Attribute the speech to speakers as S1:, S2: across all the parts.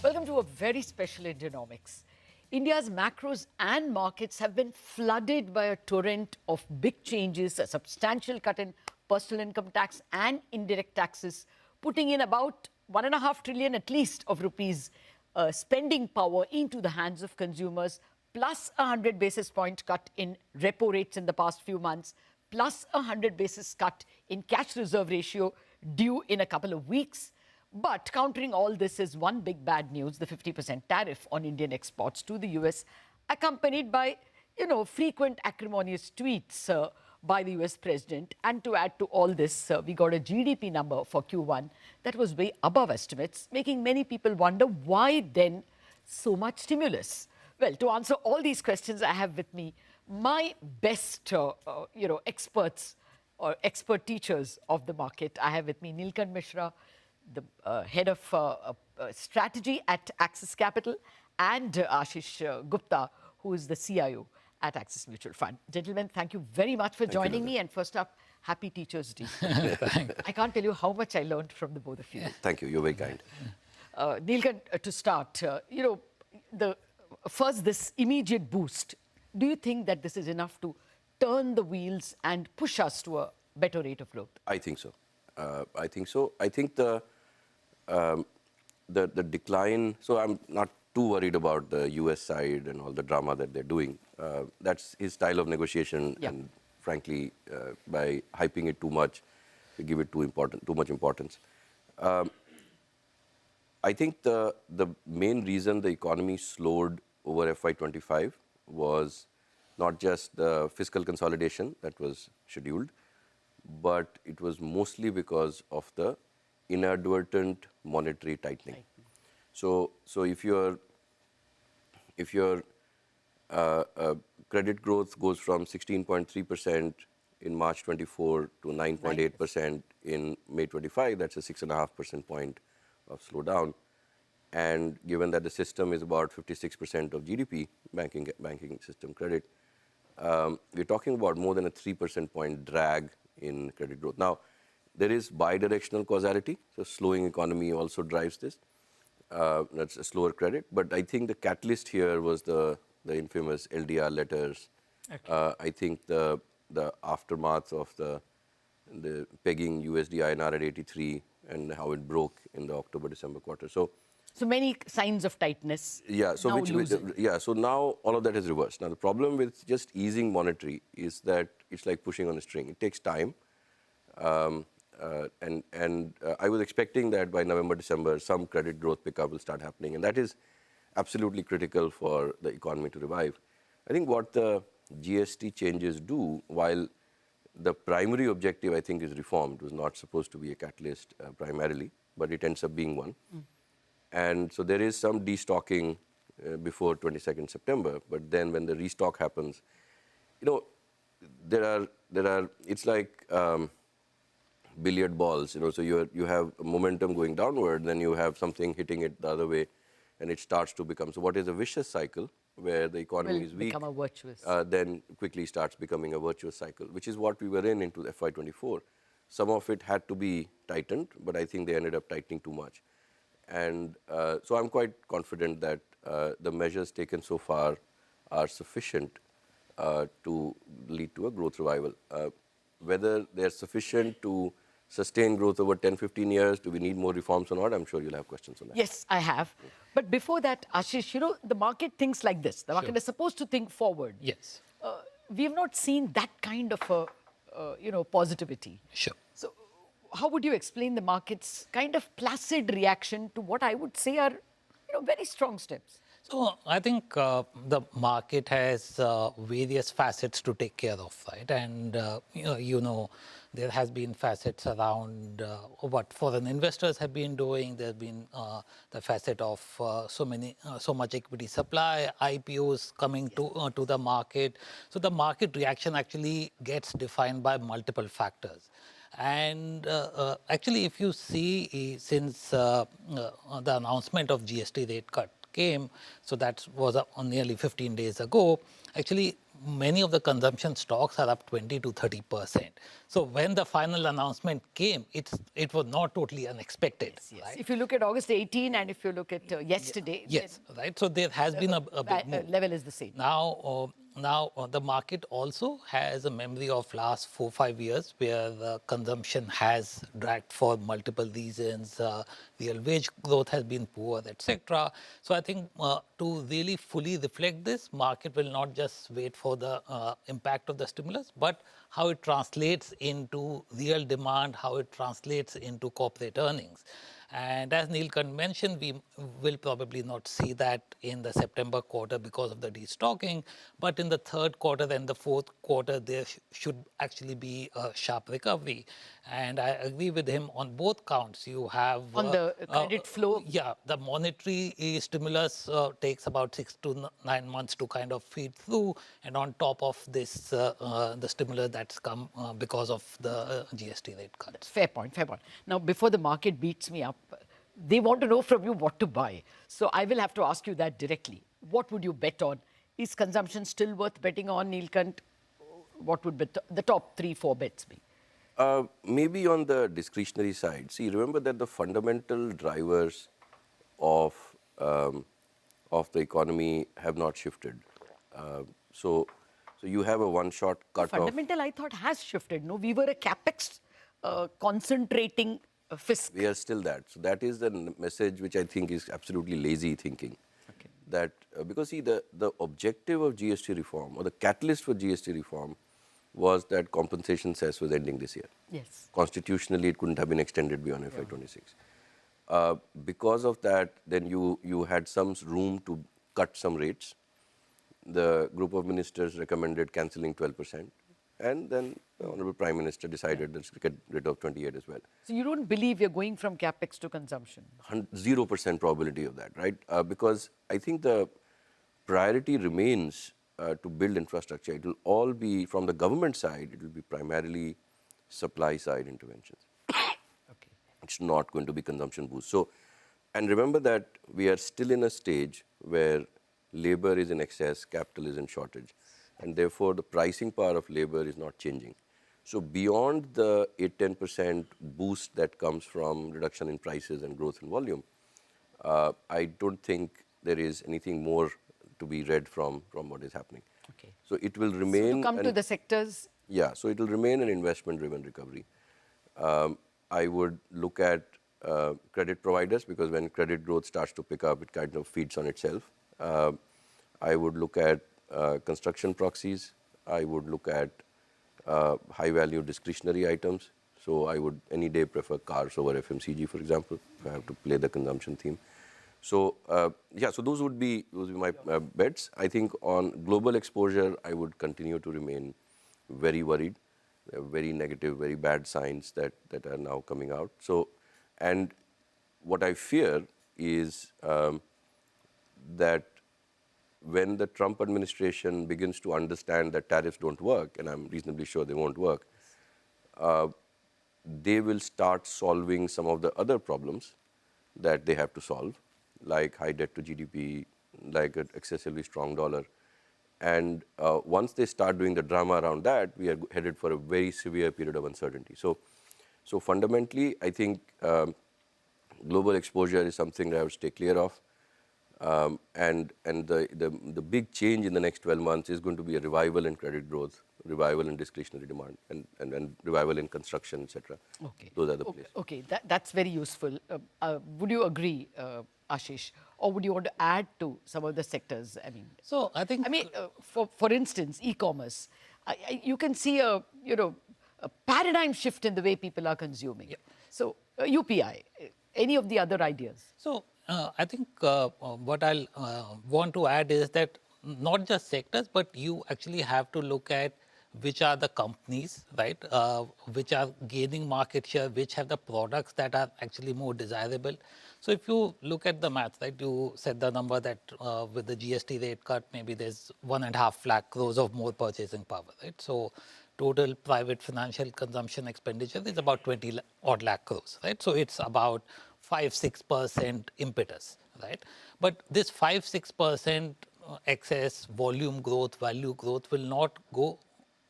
S1: Welcome to a very special Indianomics. India's macros and markets have been flooded by a torrent of big changes, a substantial cut in personal income tax and indirect taxes, putting in about 1.5 trillion at least of rupees spending power into the hands of consumers, plus a 100 basis point cut in repo rates in the past few months, plus a 100 basis cut in cash reserve ratio due in a couple of weeks. But countering all this is one big bad news, the 50% tariff on Indian exports to the US, accompanied by, frequent acrimonious tweets by the US president. And to add to all this, we got a GDP number for Q1 that was way above estimates, making many people wonder why then so much stimulus. Well, to answer all these questions, I have with me my best, experts or expert teachers of the market. I have with me Neelkanth Mishra, the head of strategy at Axis Capital, and Ashish Gupta, who is the CIO at Axis Mutual Fund. Gentlemen, thank you very much for joining me. And first up, happy Teachers' Day. I can't tell you how much I learned from the both of you.
S2: Thank you. You're very kind.
S1: Neelkanth, to start, first this immediate boost. Do you think that this is enough to turn the wheels and push us to a better rate of growth?
S2: I think so. I think the decline, so I'm not too worried about the US side and all the drama that they're doing. That's his style of negotiation, and frankly, by hyping it too much, they give it too much importance. I think the main reason the economy slowed over FY25 was not just the fiscal consolidation that was scheduled, but it was mostly because of the inadvertent monetary tightening. So if your credit growth goes from 16.3% in March 24 to 9.8% in May 25, that's a 6.5% point of slowdown. And given that the system is about 56% of GDP, banking system credit, we're talking about more than a 3% point drag in credit growth. Now, there is bidirectional causality, so slowing economy also drives this. That's a slower credit, but I think the catalyst here was the infamous LDR letters. Okay. I think the aftermath of the pegging USD INR at 83 and how it broke in the October-December quarter. So
S1: many signs of tightness.
S2: Yeah. So so now all of that is reversed. Now the problem with just easing monetary is that it's like pushing on a string. It takes time, and I was expecting that by November, December, some credit growth pickup will start happening, and that is absolutely critical for the economy to revive. I think what the GST changes do, while the primary objective I think is reform, it was not supposed to be a catalyst primarily, but it ends up being one. And so there is some destocking before 22nd September, but then when the restock happens, it's like billiard balls, so you have momentum going downward, then you have something hitting it the other way, and it starts to become, so what is a vicious cycle where the economy is weak,
S1: become a virtuous.
S2: Then quickly starts becoming a virtuous cycle, which is what we were into FY24. Some of it had to be tightened, but I think they ended up tightening too much. And so I'm quite confident that the measures taken so far are sufficient to lead to a growth revival. Whether they're sufficient to sustain growth over 10, 15 years, do we need more reforms or not? I'm sure you'll have questions on that.
S1: Yes, I have. But before that, Ashish, the market thinks like this. The market is supposed to think forward.
S3: Yes.
S1: We have not seen that kind of a, positivity.
S3: Sure.
S1: So how would you explain the market's kind of placid reaction to what I would say are, very strong steps?
S3: So I think the market has various facets to take care of, right? And there has been facets around what foreign investors have been doing. There's been the facet of so much equity supply, IPOs coming to the market. So the market reaction actually gets defined by multiple factors. And actually, if you see since the announcement of GST rate cut came, so that was nearly 15 days ago, actually many of the consumption stocks are up 20 to 30%. So when the final announcement came, it was not totally unexpected.
S1: Yes.
S3: Right?
S1: If you look at August 18 and if you look at yesterday,
S3: Yes, right. So there has been a big move.
S1: level is the same.
S3: Now, the market also has a memory of last 4-5 years where the consumption has dragged for multiple reasons. Real wage growth has been poor, etc. So I think to really fully reflect this, market will not just wait for the impact of the stimulus, but how it translates into real demand, how it translates into corporate earnings. And as Neelkanth mentioned, we will probably not see that in the September quarter because of the destocking, but in the third quarter and the fourth quarter, there should actually be a sharp recovery. And I agree with him on both counts. You have
S1: On the credit flow.
S3: Yeah, the monetary stimulus takes about 6 to 9 months to kind of feed through, and on top of this, the stimulus that's come because of the GST rate cuts.
S1: Fair point, fair point. Now, before the market beats me up, they want to know from you what to buy. So I will have to ask you that directly. What would you bet on? Is consumption still worth betting on, Neelkanth? What would be the top 3-4 bets be?
S2: Maybe on the discretionary side. See, remember that the fundamental drivers of the economy have not shifted. So you have a one-shot cut off.
S1: Fundamental, I thought, has shifted. No, we were a capex concentrating fisc.
S2: We are still that. So that is the message which I think is absolutely lazy thinking.
S1: Okay.
S2: That because see the objective of GST reform or the catalyst for GST reform was that compensation cess was ending this year.
S1: Yes.
S2: Constitutionally, it couldn't have been extended beyond FY26. Because of that, then you had some room to cut some rates. The group of ministers recommended cancelling 12%. And then the Honorable Prime Minister decided let's get rid of 28 as well.
S1: So you don't believe you're going from capex to consumption?
S2: 0% probability of that, right? Because I think the priority remains to build infrastructure. It will all be, from the government side, it will be primarily supply side interventions.
S1: Okay.
S2: It's not going to be consumption boost. So, and remember that we are still in a stage where labor is in excess, capital is in shortage. And therefore, the pricing power of labor is not changing. So beyond the 8-10% boost that comes from reduction in prices and growth in volume, I don't think there is anything more to be read from what is happening.
S1: Okay.
S2: So it will remain.
S1: So to come to the sectors.
S2: Yeah, so it will remain an investment-driven recovery. I would look at credit providers because when credit growth starts to pick up, it kind of feeds on itself. I would look at construction proxies. I would look at high-value discretionary items. So I would any day prefer cars over FMCG, for example, if I have to play the consumption theme. So yeah, so those would be my bets. I think on global exposure, I would continue to remain very worried. There are very negative, very bad signs that are now coming out. So, and what I fear is that when the Trump administration begins to understand that tariffs don't work, and I'm reasonably sure they won't work, they will start solving some of the other problems that they have to solve, like high debt to GDP, like an excessively strong dollar. And once they start doing the drama around that, we are headed for a very severe period of uncertainty. So fundamentally, I think global exposure is something that I would stay clear of. And the big change in the next 12 months is going to be a revival in credit growth, revival in discretionary demand, and revival in construction, etc.
S1: Okay.
S2: Those are the places.
S1: Okay, that's very useful. Would you agree, Ashish, or would you want to add to some of the sectors? I mean,
S3: so I think,
S1: for instance, e-commerce, you can see a paradigm shift in the way people are consuming.
S3: Yeah.
S1: So UPI, any of the other ideas?
S3: So I think what I'll want to add is that not just sectors, but you actually have to look at which are the companies, right, which are gaining market share, which have the products that are actually more desirable. So if you look at the math, right, you said the number that with the GST rate cut, maybe there's 1.5 lakh crores of more purchasing power, right? So total private financial consumption expenditure is about 20 odd lakh crores, right? So it's about 5-6% impetus, right? But this 5-6% excess volume growth, value growth will not go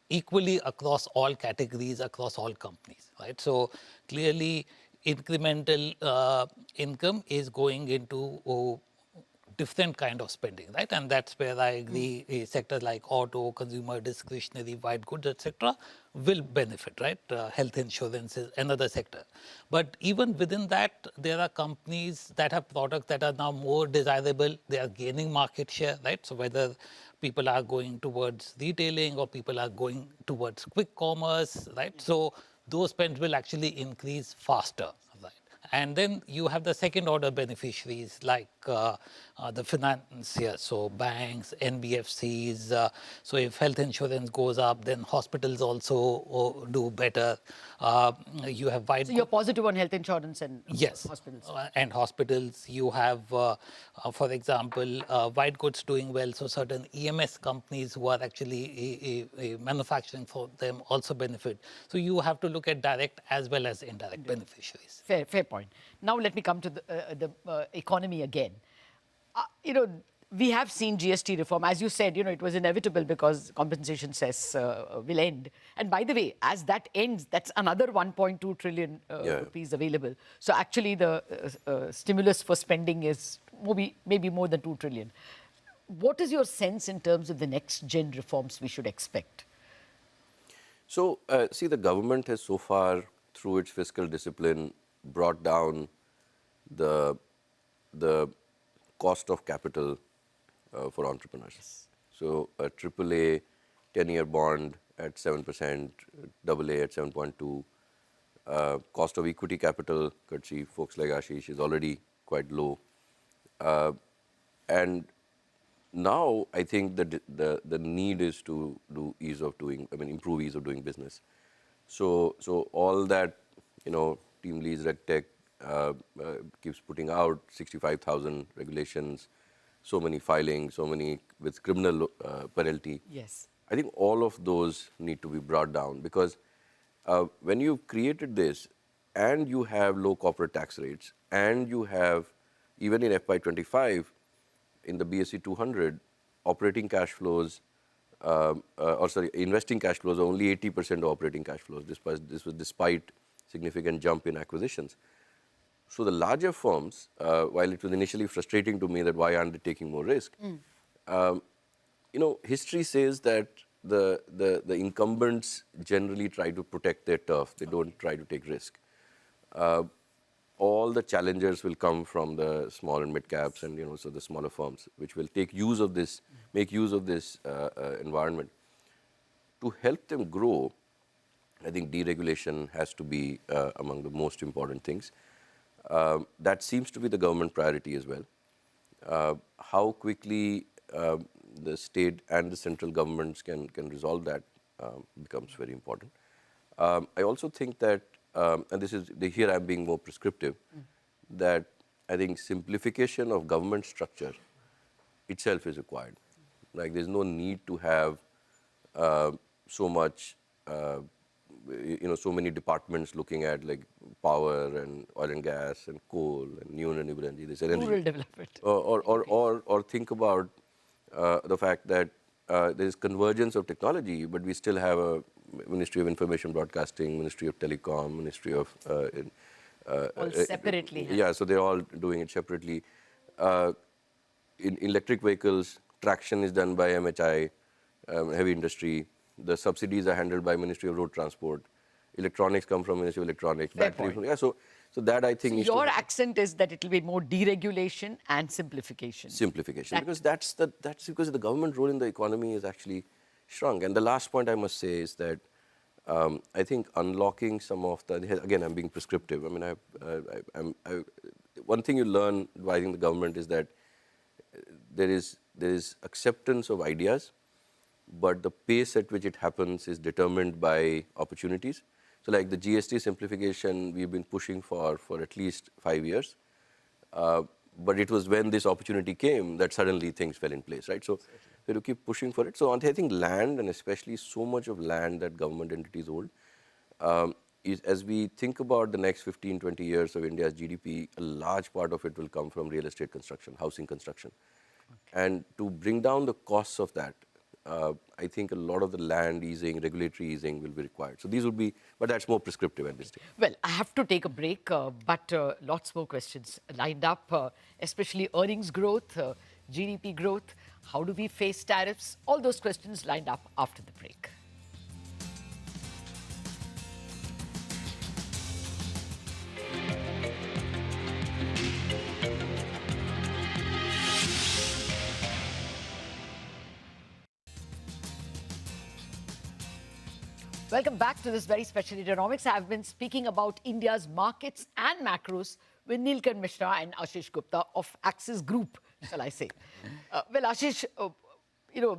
S3: equally across all categories, across all companies, right? So clearly, incremental income is going into different kind of spending, right? And that's where I agree, sectors like auto, consumer discretionary, white goods, etc., will benefit, right? Health insurance is another sector. But even within that, there are companies that have products that are now more desirable. They are gaining market share, right? So whether people are going towards retailing or people are going towards quick commerce, right? So those spends will actually increase faster, right? And then you have the second order beneficiaries like the financiers, so banks, NBFCs. So if health insurance goes up, then hospitals also do better. You have wide.
S1: So you're positive on health insurance and
S3: Yes,
S1: hospitals.
S3: and hospitals. You have, for example, white goods doing well. So certain EMS companies who are actually manufacturing for them also benefit. So you have to look at direct as well as indirect beneficiaries.
S1: Fair point. Now let me come to the economy again. We have seen GST reform. As you said, it was inevitable because compensation cess will end. And by the way, as that ends, that's another 1.2 trillion rupees available. So actually the stimulus for spending is maybe more than 2 trillion. What is your sense in terms of the next gen reforms we should expect?
S2: So, see, the government has so far, through its fiscal discipline, brought down the cost of capital for entrepreneurs. So, a AAA 10-year bond at 7%, AA at 7.2, cost of equity capital, courtesy folks like Ashish, is already quite low. And now I think that the need is to improve ease of doing business. So all that, Team Lee's RegTech keeps putting out 65,000 regulations, so many filings, so many with criminal penalty.
S1: Yes.
S2: I think all of those need to be brought down because when you've created this and you have low corporate tax rates and you have, even in FY25, in the BSE 200, operating cash flows, investing cash flows are only 80% of operating cash flows. This was despite significant jump in acquisitions. So the larger firms, while it was initially frustrating to me that why aren't they taking more risk, history says that the incumbents generally try to protect their turf. They don't try to take risk. All the challengers will come from the small and mid caps and so the smaller firms, which will make use of this environment. To help them grow, I think deregulation has to be among the most important things. That seems to be the government priority as well. How quickly the state and the central governments can resolve that becomes very important. I also think that, and here I'm being more prescriptive, that I think simplification of government structure itself is required. Like there's no need to have so much, so many departments looking at like power and oil and gas and coal and new renewable energy. This energy.
S1: Rural development.
S2: Or think about the fact that there is convergence of technology, but we still have a Ministry of Information Broadcasting, Ministry of Telecom, Ministry of
S1: all separately.
S2: Yeah, so they're all doing it separately. In electric vehicles, traction is done by MHI, heavy industry. The subsidies are handled by Ministry of Road Transport. Electronics come from Ministry of Electronics. Battery, yeah, so that I think is
S1: your accent is that it will be more deregulation and simplification.
S2: Simplification, because that's because the government role in the economy is actually shrunk. And the last point I must say is that I think unlocking some of the, again, I'm being prescriptive. I mean, one thing you learn advising the government is that there is acceptance of ideas, but the pace at which it happens is determined by opportunities. So like the GST simplification, we've been pushing for at least 5 years. But it was when this opportunity came that suddenly things fell in place, right? So we have to keep pushing for it. So I think land, and especially so much of land that government entities hold, as we think about the next 15, 20 years of India's GDP, a large part of it will come from real estate construction, housing construction. And to bring down the costs of that, I think a lot of the land easing, regulatory easing will be required. So these would be, but that's more prescriptive at this stage.
S1: Well, I have to take a break, but lots more questions lined up, especially earnings growth, GDP growth. How do we face tariffs? All those questions lined up after the break. Welcome back to this very special Indianomics. I've been speaking about India's markets and macros with Neelkanth Mishra and Ashish Gupta of Axis Group, shall I say. Well, Ashish,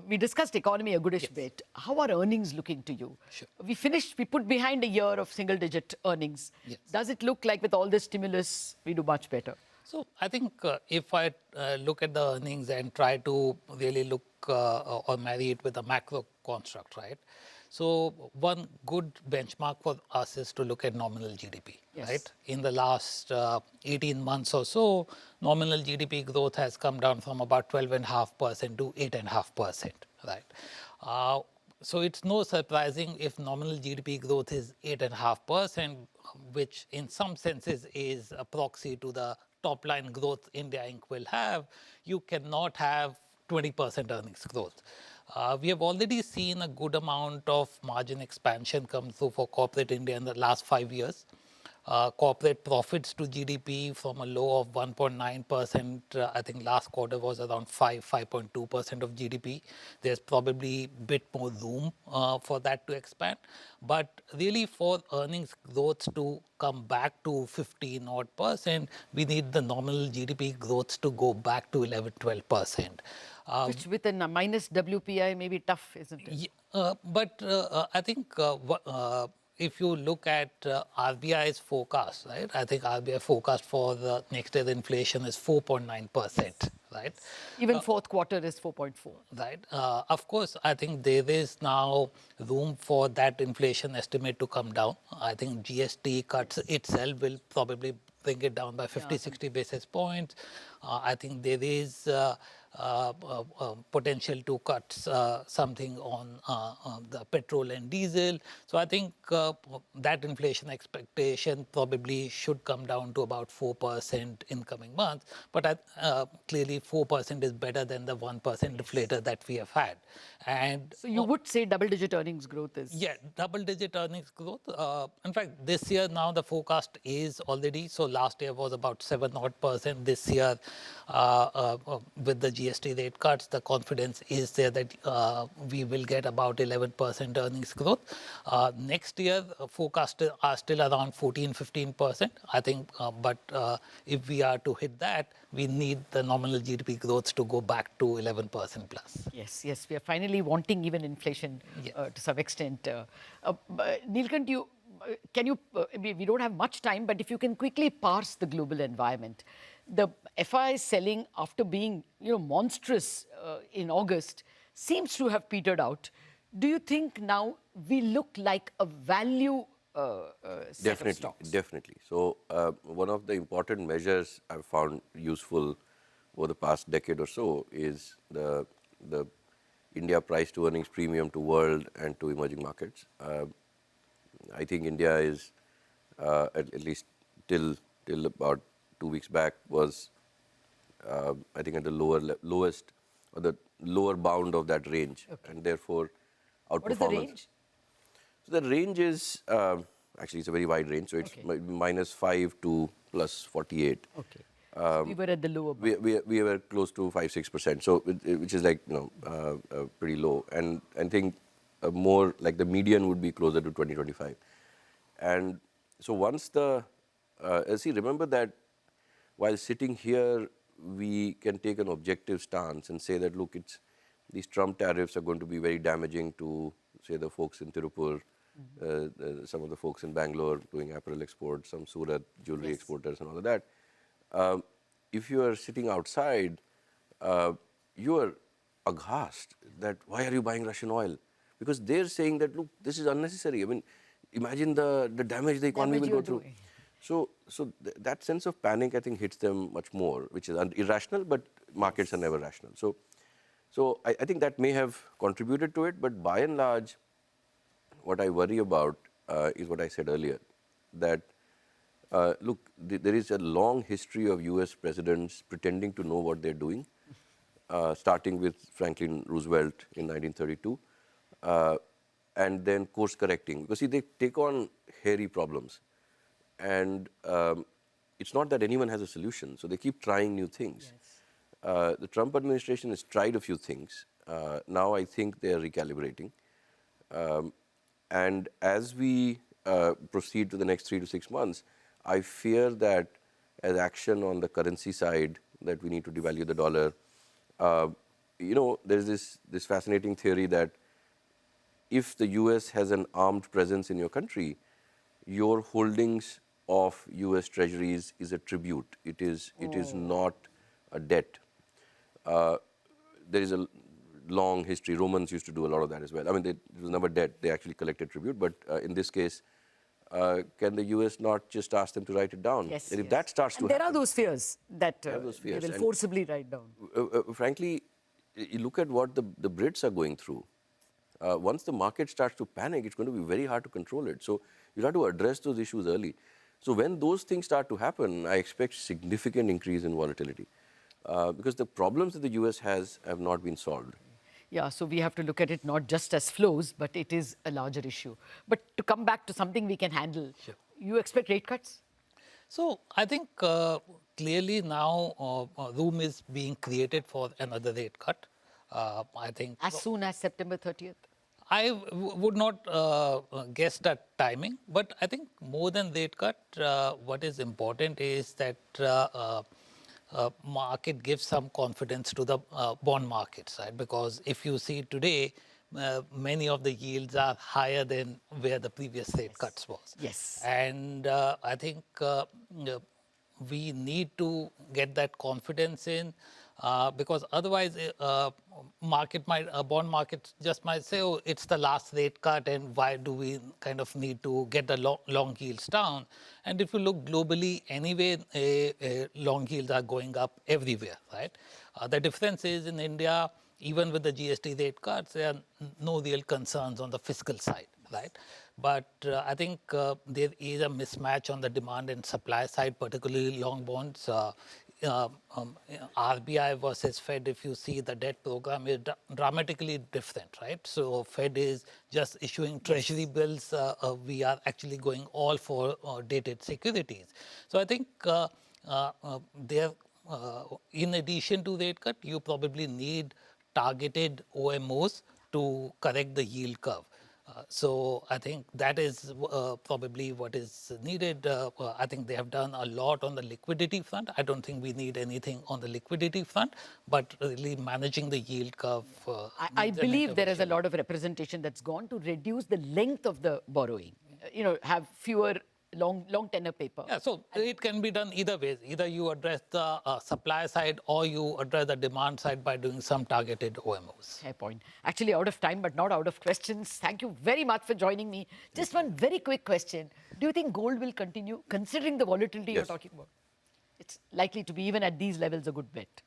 S1: we discussed economy a goodish bit. How are earnings looking to you?
S3: Sure.
S1: We put behind a year of single-digit earnings.
S3: Yes.
S1: Does it look like with all this stimulus, we do much better?
S3: So I think if I look at the earnings and try to really look or marry it with a macro construct, right? So one good benchmark for us is to look at nominal GDP,
S1: Yes.
S3: right? In the last 18 months or so, nominal GDP growth has come down from about 12.5% to 8.5%, right? So it's no surprising if nominal GDP growth is 8.5%, which in some senses is a proxy to the top line growth India Inc. will have. You cannot have 20% earnings growth. We have already seen a good amount of margin expansion come through for corporate India in the last 5 years. Corporate profits to GDP from a low of 1.9%, I think last quarter was around 5.2% of GDP. There's probably a bit more room for that to expand. But really for earnings growth to come back to 15 odd percent, we need the nominal GDP growth to go back to 11-12%.
S1: Which with a minus WPI may be tough, isn't it?
S3: But I think if you look at RBI's forecast, right? I think RBI forecast for the next year inflation is 4.9%, right?
S1: Even fourth quarter is 4.4.
S3: Right. Of course, I think there is now room for that inflation estimate to come down. I think GST cuts itself will probably bring it down by 50, 60 basis points. I think there is potential to cut something on the petrol and diesel. So I think that inflation expectation probably should come down to about 4% in coming months. But clearly 4% is better than the 1% deflator that we have had. And
S1: So you would say double-digit earnings growth is...
S3: yeah, double-digit earnings growth. In fact, this year now the forecast is already, so last year was about 7 odd percent. This year, with the GST rate cuts, the confidence is there that we will get about 11% earnings growth. Next year, forecasts are still around 14-15%. I think, but if we are to hit that, we need the nominal GDP growth to go back to 11% plus.
S1: Yes, yes, we are finally wanting even inflation to some extent. Neelkanth, we don't have much time, but if you can quickly parse the global environment. The FI selling after being monstrous in August seems to have petered out. Do you think now we look like a value set of stocks?
S2: Definitely. So one of the important measures I've found useful over the past decade or so is the India price to earnings premium to world and to emerging markets. I think India is at least till about 2 weeks back was I think at the lowest or the lower bound of that range, and therefore outperformance.
S1: What is the range?
S2: So the range is actually it's a very wide range. So it's -5 to +48.
S1: Okay. So we were at the lower bound.
S2: We were close to 5-6%. So which is like pretty low, and I think more like the median would be closer to 20-25. And so once remember that while sitting here, we can take an objective stance and say that, look, these Trump tariffs are going to be very damaging to, say, the folks in Tirupur, some of the folks in Bangalore doing apparel exports, some Surat jewelry exporters and all of that. If you are sitting outside, you are aghast that why are you buying Russian oil? Because they're saying that, look, this is unnecessary. I mean, imagine the damage the economy will
S1: Damage
S2: go
S1: you're
S2: through.
S1: doing.
S2: That sense of panic, I think, hits them much more, which is irrational, but markets are never rational. So I think that may have contributed to it, but by and large, what I worry about is what I said earlier, that look, there is a long history of US presidents pretending to know what they're doing, starting with Franklin Roosevelt in 1932, and then course correcting. Because see, they take on hairy problems. And it's not that anyone has a solution, so they keep trying new things. The Trump administration has tried a few things. Now I think they're recalibrating. And as we proceed to the next 3 to 6 months, I fear that as action on the currency side, that we need to devalue the dollar. There's this fascinating theory that if the US has an armed presence in your country, your holdings of US treasuries is a tribute. It is not a debt. There is a long history. Romans used to do a lot of that as well. I mean, it was never debt. They actually collected tribute. But in this case, can the US not just ask them to write it down?
S1: Yes,
S2: and if
S1: yes.
S2: that starts to
S1: And there
S2: happen,
S1: are those fears that
S2: those fears.
S1: they will
S2: And
S1: forcibly write down.
S2: frankly, you look at what the Brits are going through. Once the market starts to panic, it's going to be very hard to control it. So you have to address those issues early. So when those things start to happen, I expect significant increase in volatility. Because the problems that the US has have not been solved.
S1: Yeah, so we have to look at it not just as flows, but it is a larger issue. But to come back to something we can handle, you expect rate cuts?
S3: So I think clearly now room is being created for another rate cut. I think
S1: As soon as September 30th?
S3: I would not guess that timing, but I think more than rate cut, what is important is that market gives some confidence to the bond markets, right? Because if you see today, many of the yields are higher than where the previous rate cuts was.
S1: Yes.
S3: And I think we need to get that confidence in because otherwise bond market just might say, oh, it's the last rate cut and why do we kind of need to get the long yields down? And if you look globally anyway, long yields are going up everywhere, right? The difference is in India, even with the GST rate cuts, there are no real concerns on the fiscal side, right? But I think there is a mismatch on the demand and supply side, particularly long bonds. RBI versus Fed, if you see the debt program is dramatically different, right? So Fed is just issuing treasury bills. We are actually going all for dated securities. So I think in addition to rate cut, you probably need targeted OMOs to correct the yield curve. So I think that is probably what is needed. I think they have done a lot on the liquidity front. I don't think we need anything on the liquidity front, but really managing the yield curve.
S1: I believe there is a lot of representation that's gone to reduce the length of the borrowing. Have fewer long tenor paper.
S3: Yeah, so it can be done either ways. Either you address the supply side or you address the demand side by doing some targeted OMOs.
S1: Fair point. Actually, out of time, but not out of questions. Thank you very much for joining me. Just one very quick question. Do you think gold will continue, considering the volatility you're talking about? It's likely to be, even at these levels, a good bet.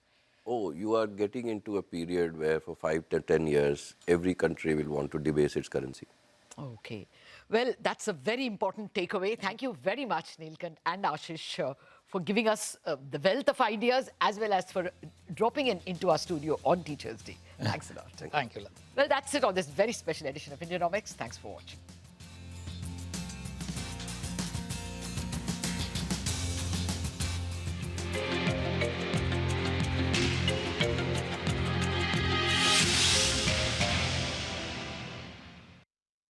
S2: Oh, you are getting into a period where for 5 to 10 years, every country will want to debase its currency.
S1: Okay. Well, that's a very important takeaway. Thank you very much, Neelkanth and Ashish, for giving us the wealth of ideas as well as for dropping into our studio on Teachers' Day. Thanks a lot.
S3: Thank you.
S1: Well, that's it on this very special edition of Indianomics. Thanks for watching.